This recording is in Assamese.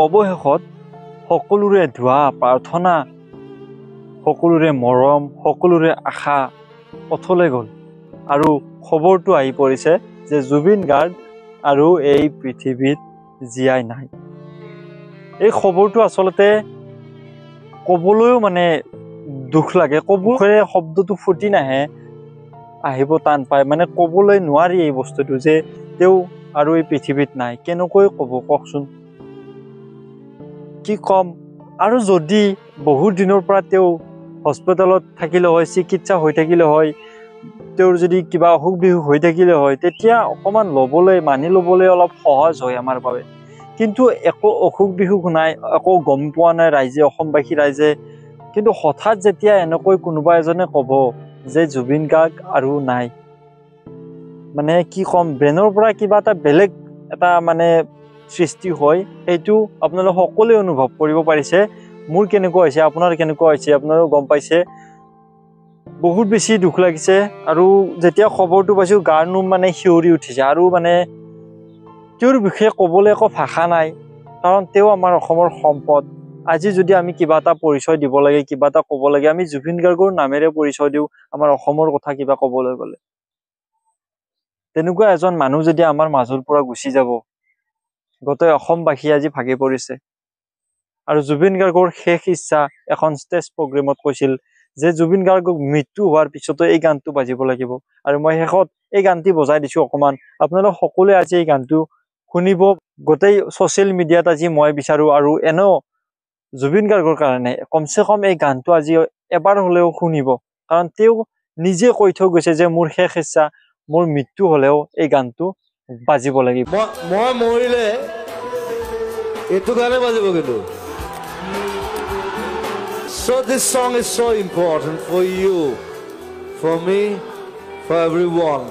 অৱশেষত সকলোৰে ধোৱা প্ৰাৰ্থনা, সকলোৰে মৰম, সকলোৰে আশা অথলে গ'ল আৰু খবৰটো আহি পৰিছে যে জুবিন গাৰ্গ আৰু এই পৃথিৱীত জীয়াই নাই। এই খবৰটো আচলতে ক'বলৈও মানে দুখ লাগে, ক'বৰে শব্দটো ফুটি নাহে, আহিব টান পায়, মানে ক'বলৈ নোৱাৰি এই বস্তুটো যে তেওঁ আৰু এই পৃথিৱীত নাই। কেনেকৈ ক'ব কওকচোন, কি ক'ম? আৰু যদি বহুত দিনৰ পৰা তেওঁ হস্পিটেলত থাকিলে হয়, চিকিৎসা হৈ থাকিলে হয়, তেওঁৰ যদি কিবা অসুখ বিসুখ হৈ থাকিলে হয়, তেতিয়া অকণমান মানি ল'বলৈ অলপ সহজ হয় আমাৰ বাবে। কিন্তু একো অসুখ বিসুখ নাই, একো গম পোৱা নাই ৰাইজে, অসমবাসী ৰাইজে। কিন্তু হঠাৎ যেতিয়া এনেকৈ কোনোবা এজনে ক'ব যে জুবিন গাৰ্গ আৰু নাই, মানে কি ক'ম, ব্ৰেইনৰ পৰা কিবা এটা বেলেগ এটা মানে সৃষ্টি হয়। সেইটো আপোনালোকে সকলোৱে অনুভৱ কৰিব পাৰিছে। মোৰ কেনেকুৱা হৈছে, আপোনাৰ কেনেকুৱা হৈছে আপোনালোকে গম পাইছে। বহুত বেছি দুখ লাগিছে আৰু যেতিয়া খবৰটো পাইছোঁ গাৰ নোম মানে শিয়ৰি উঠিছে আৰু মানে তেওঁৰ বিষয়ে ক'বলৈ একো ভাষা নাই, কাৰণ তেওঁ আমাৰ অসমৰ সম্পদ। আজি যদি আমি কিবা এটা পৰিচয় দিব লাগে, কিবা এটা ক'ব লাগে, আমি জুবিন গাৰ্গৰ নামেৰে পৰিচয় দিওঁ আমাৰ অসমৰ কথা কিবা ক'বলৈ গ'লে। তেনেকুৱা এজন মানুহ যদি আমাৰ মাজৰ পৰা গুচি যাব, গোটেই অসমবাসী আজি ভাগি পৰিছে। আৰু জুবিন গাৰ্গৰ শেষ ইচ্ছা এখন ষ্টেজ প্ৰগ্ৰেমত কৈছিল যে জুবিন গাৰ্গক মৃত্যু হোৱাৰ পিছতো এই গানটো বাজিব লাগিব। আৰু মই শেষত এই গানটি বজাই দিছোঁ অকণমান, আপোনালোক সকলোৱে আজি এই গানটো শুনিব। গোটেই ছ'চিয়েল মিডিয়াত আজি মই বিচাৰোঁ, আৰু এনেও জুবিন গাৰ্গৰ কাৰণে কমচে কম এই গানটো আজি এবাৰ হ'লেও শুনিব, কাৰণ তেওঁ নিজে কৈ থৈ গৈছে যে মোৰ শেষ ইচ্ছা, মোৰ মৃত্যু হ'লেও এই গানটো বাজিব লাগিব। মই মৰিলে এইটো গানে বাজিব কিন্তু। So this song is so important for you, for me, for everyone.